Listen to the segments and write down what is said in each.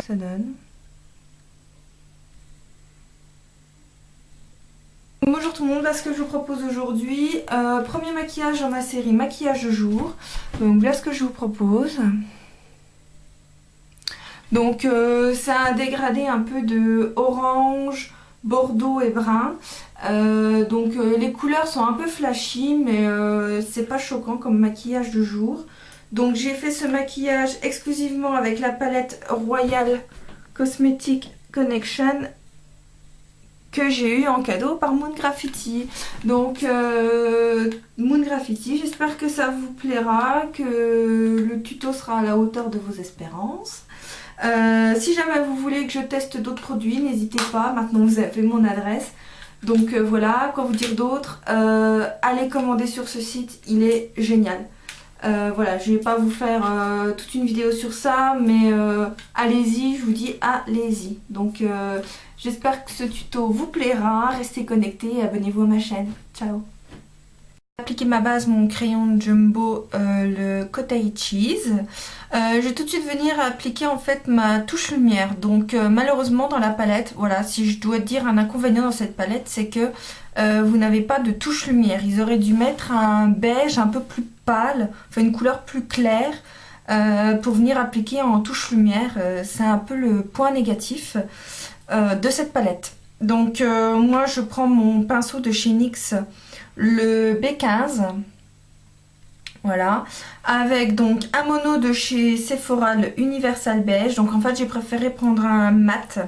ça donne. Bonjour tout le monde, voilà ce que je vous propose aujourd'hui. Premier maquillage dans ma série maquillage de jour. Donc voilà ce que je vous propose. Donc c'est un dégradé un peu de orange, bordeaux et brun. Les couleurs sont un peu flashy mais c'est pas choquant comme maquillage de jour. Donc j'ai fait ce maquillage exclusivement avec la palette Royal Cosmetic Connection que j'ai eu en cadeau par Moon Graffiti. Donc Moon Graffiti, j'espère que ça vous plaira, que le tuto sera à la hauteur de vos espérances. Si jamais vous voulez que je teste d'autres produits, n'hésitez pas, maintenant vous avez mon adresse. Donc voilà, quoi vous dire d'autre, allez commander sur ce site, il est génial. Voilà, je vais pas vous faire toute une vidéo sur ça, mais allez-y, je vous dis allez-y. Donc j'espère que ce tuto vous plaira, restez connectés et abonnez-vous à ma chaîne. Ciao. Appliquer ma base, mon crayon Jumbo, le Cottage Cheese. Je vais tout de suite venir appliquer en fait ma touche lumière. Donc malheureusement dans la palette, voilà, si je dois dire un inconvénient dans cette palette, c'est que vous n'avez pas de touche lumière. Ils auraient dû mettre un beige un peu plus pâle, enfin une couleur plus claire pour venir appliquer en touche lumière. C'est un peu le point négatif de cette palette. Donc moi je prends mon pinceau de chez NYX, le B15, voilà, avec donc un mono de chez Sephora, le Universal Beige. Donc en fait j'ai préféré prendre un mat.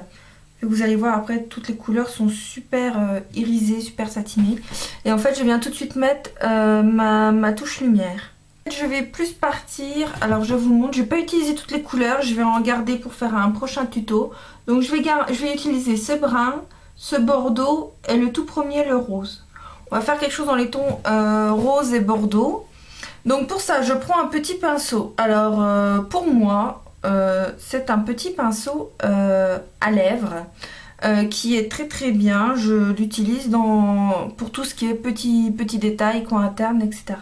Vous allez voir après, toutes les couleurs sont super irisées, super satinées. Et en fait je viens tout de suite mettre ma touche lumière. Je vais plus partir, alors je vous montre, je vais pas utiliser toutes les couleurs, je vais en garder pour faire un prochain tuto. Donc je vais utiliser ce brun, ce bordeaux et le tout premier, le rose. On va faire quelque chose dans les tons rose et bordeaux. Donc pour ça, je prends un petit pinceau. Alors pour moi, c'est un petit pinceau à lèvres qui est très très bien. Je l'utilise pour tout ce qui est petits détails, coin interne, etc.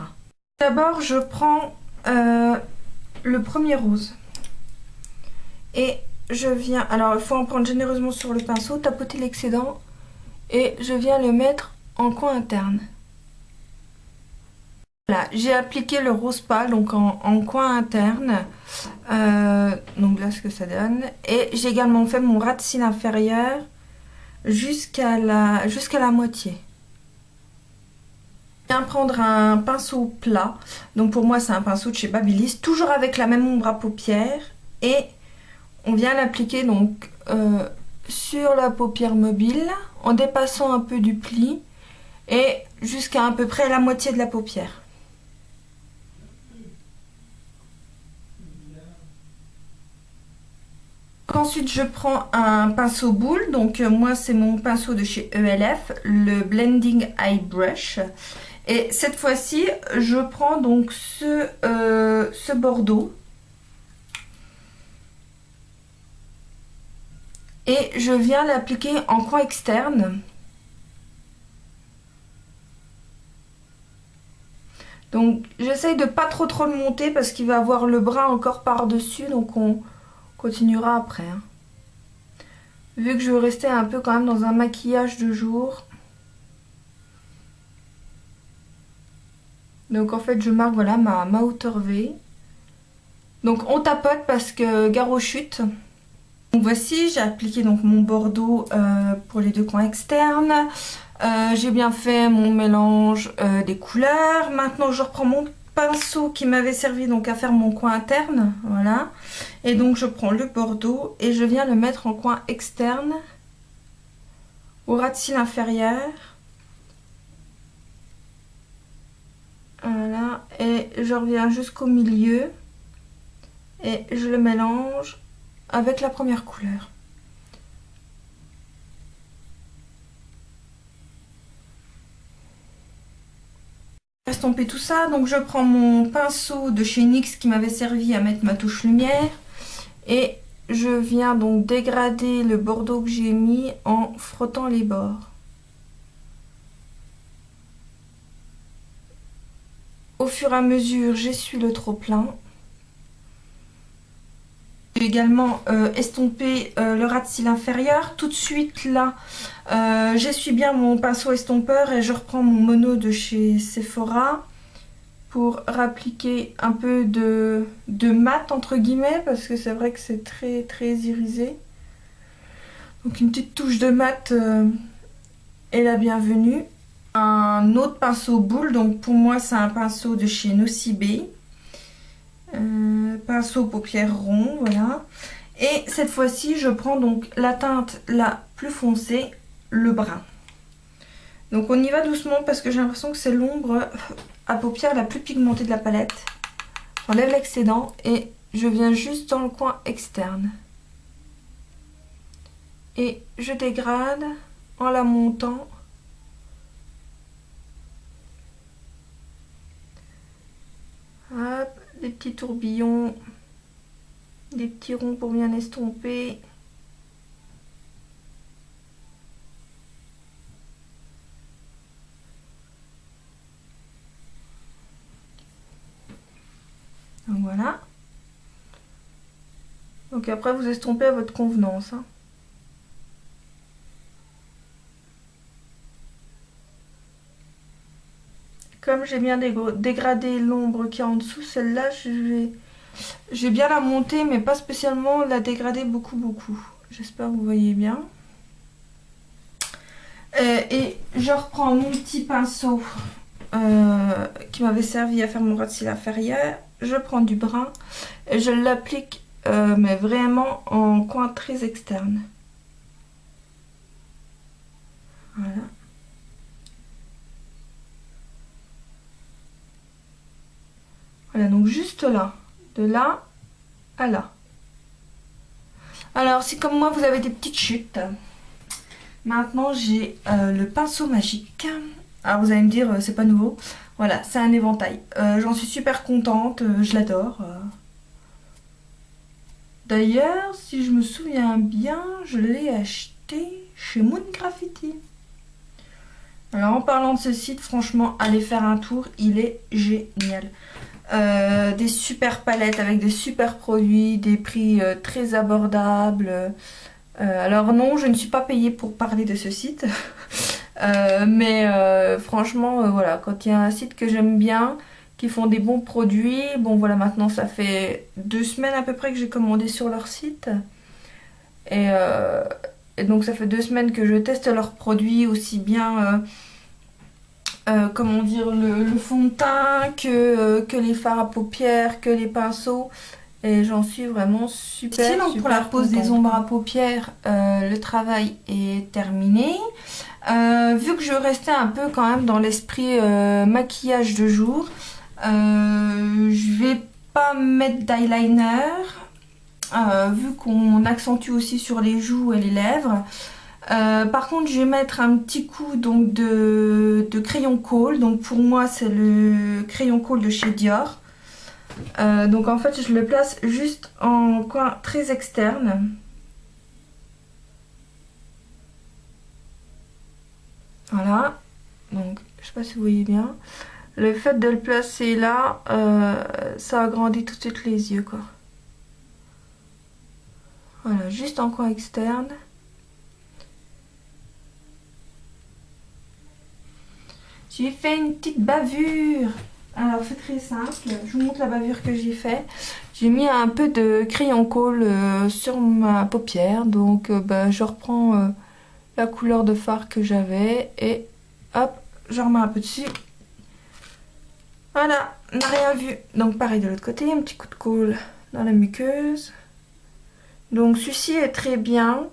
D'abord, je prends le premier rose. Et je viens... Alors, il faut en prendre généreusement sur le pinceau, tapoter l'excédent. Et je viens le mettre en coin interne. Voilà, j'ai appliqué le rose pâle donc en coin interne. Donc là ce que ça donne. Et j'ai également fait mon ras de cils inférieur jusqu'à la moitié. Je viens prendre un pinceau plat. Donc pour moi c'est un pinceau de chez Babyliss, toujours avec la même ombre à paupières. Et on vient l'appliquer donc sur la paupière mobile en dépassant un peu du pli et jusqu'à à peu près la moitié de la paupière. Ensuite je prends un pinceau boule, donc moi c'est mon pinceau de chez ELF, le Blending Eye Brush. Et cette fois-ci je prends donc ce bordeaux. Et je viens l'appliquer en coin externe. Donc j'essaye de pas trop le monter parce qu'il va avoir le brun encore par-dessus, donc on continuera après. Hein. Vu que je veux rester un peu quand même dans un maquillage de jour. Donc en fait je marque voilà ma hauteur V. Donc on tapote parce que gare aux chutes. Donc voici, j'ai appliqué donc mon bordeaux pour les deux coins externes. J'ai bien fait mon mélange des couleurs. Maintenant je reprends mon pinceau qui m'avait servi donc à faire mon coin interne. Voilà. Et donc je prends le bordeaux et je viens le mettre en coin externe au ras de cils inférieur. Voilà. Et je reviens jusqu'au milieu et je le mélange avec la première couleur. Estomper tout ça, donc je prends mon pinceau de chez NYX qui m'avait servi à mettre ma touche lumière et je viens donc dégrader le bordeaux que j'ai mis en frottant les bords. Au fur et à mesure, j'essuie le trop plein. J'ai également estompé le ras de cils inférieur. Tout de suite là, j'essuie bien mon pinceau estompeur et je reprends mon mono de chez Sephora pour rappliquer un peu de mat entre guillemets, parce que c'est vrai que c'est très très irisé. Donc une petite touche de mat est la bienvenue. Un autre pinceau boule, donc pour moi c'est un pinceau de chez Nocibé. Pinceau paupières ronds, voilà. Et cette fois-ci je prends donc la teinte la plus foncée, le brun. Donc on y va doucement parce que j'ai l'impression que c'est l'ombre à paupières la plus pigmentée de la palette. J'enlève l'excédent et je viens juste dans le coin externe. Et je dégrade en la montant. Hop, des petits tourbillons, des petits ronds pour bien estomper. Donc voilà. Donc après vous estompez à votre convenance, hein. Comme j'ai bien dégradé l'ombre qui est en dessous, celle-là, je vais bien la monter, mais pas spécialement la dégrader beaucoup. J'espère que vous voyez bien. Et je reprends mon petit pinceau qui m'avait servi à faire mon ras de cils inférieur. Je prends du brun et je l'applique, mais vraiment en coin très externe. Voilà. Voilà, donc juste là, de là à là. Alors, si comme moi vous avez des petites chutes, maintenant j'ai le pinceau magique. Alors vous allez me dire, c'est pas nouveau. Voilà, c'est un éventail. J'en suis super contente, je l'adore. D'ailleurs, si je me souviens bien, je l'ai acheté chez Moon Graffiti. Alors en parlant de ce site, franchement, allez faire un tour, il est génial. Des super palettes avec des super produits, des prix très abordables. Alors non, je ne suis pas payée pour parler de ce site. Mais franchement, voilà, quand il y a un site que j'aime bien, qui font des bons produits, bon voilà, maintenant ça fait 2 semaines à peu près que j'ai commandé sur leur site. Et donc ça fait 2 semaines que je teste leurs produits, aussi bien comment dire, le fond de teint que les fards à paupières, que les pinceaux. Et j'en suis vraiment super, donc super pour la pose des ombres à paupières, le travail est terminé. Vu que je restais un peu quand même dans l'esprit maquillage de jour, je vais pas mettre d'eyeliner, vu qu'on accentue aussi sur les joues et les lèvres. Par contre, je vais mettre un petit coup donc de crayon Kohl. Donc pour moi, c'est le crayon Kohl de chez Dior. Donc en fait, je le place juste en coin très externe. Voilà. Donc, je sais pas si vous voyez bien. Le fait de le placer là, ça agrandit tout de suite les yeux, quoi. Voilà, juste en coin externe. J'ai fait une petite bavure. Alors c'est très simple, je vous montre la bavure que j'ai fait. J'ai mis un peu de crayon Kohl sur ma paupière. Donc bah, je reprends la couleur de fard que j'avais. Et hop, je remets un peu dessus. Voilà, on n'a rien vu. Donc pareil de l'autre côté, un petit coup de Kohl dans la muqueuse. Donc celui-ci est très bien.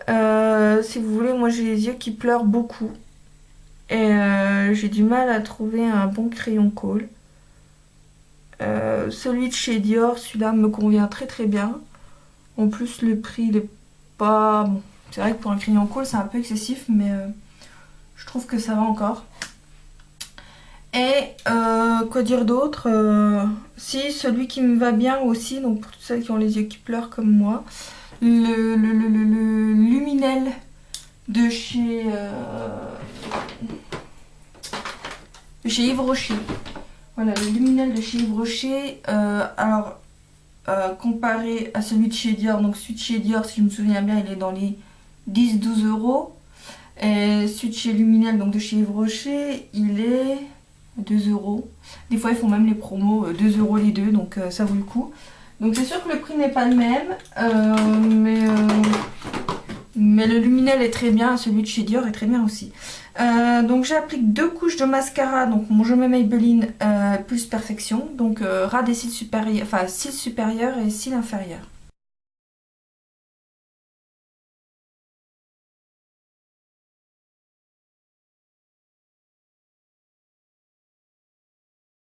Si vous voulez, moi j'ai les yeux qui pleurent beaucoup. Et j'ai du mal à trouver un bon crayon Kohl. Celui de chez Dior, celui-là me convient très très bien. En plus le prix il est pas... Bon, c'est vrai que pour un crayon Kohl c'est un peu excessif, mais je trouve que ça va encore. Et quoi dire d'autre, si celui qui me va bien aussi, donc pour toutes celles qui ont les yeux qui pleurent comme moi, le Luminel de chez Yves Rocher. Voilà, le Luminel de chez Yves Rocher. Alors comparé à celui de chez Dior. Donc celui de chez Dior, si je me souviens bien, il est dans les 10-12 euros. Et celui de chez Luminel, donc de chez Yves Rocher, il est 2 euros. Des fois, ils font même les promos 2 euros les deux, donc ça vaut le coup. Donc c'est sûr que le prix n'est pas le même, mais le Luminel est très bien, celui de chez Dior est très bien aussi. Donc j'applique 2 couches de mascara, donc mon Je me Maybelline plus Perfection, donc ras des cils supérieurs, enfin cils supérieurs et cils inférieurs.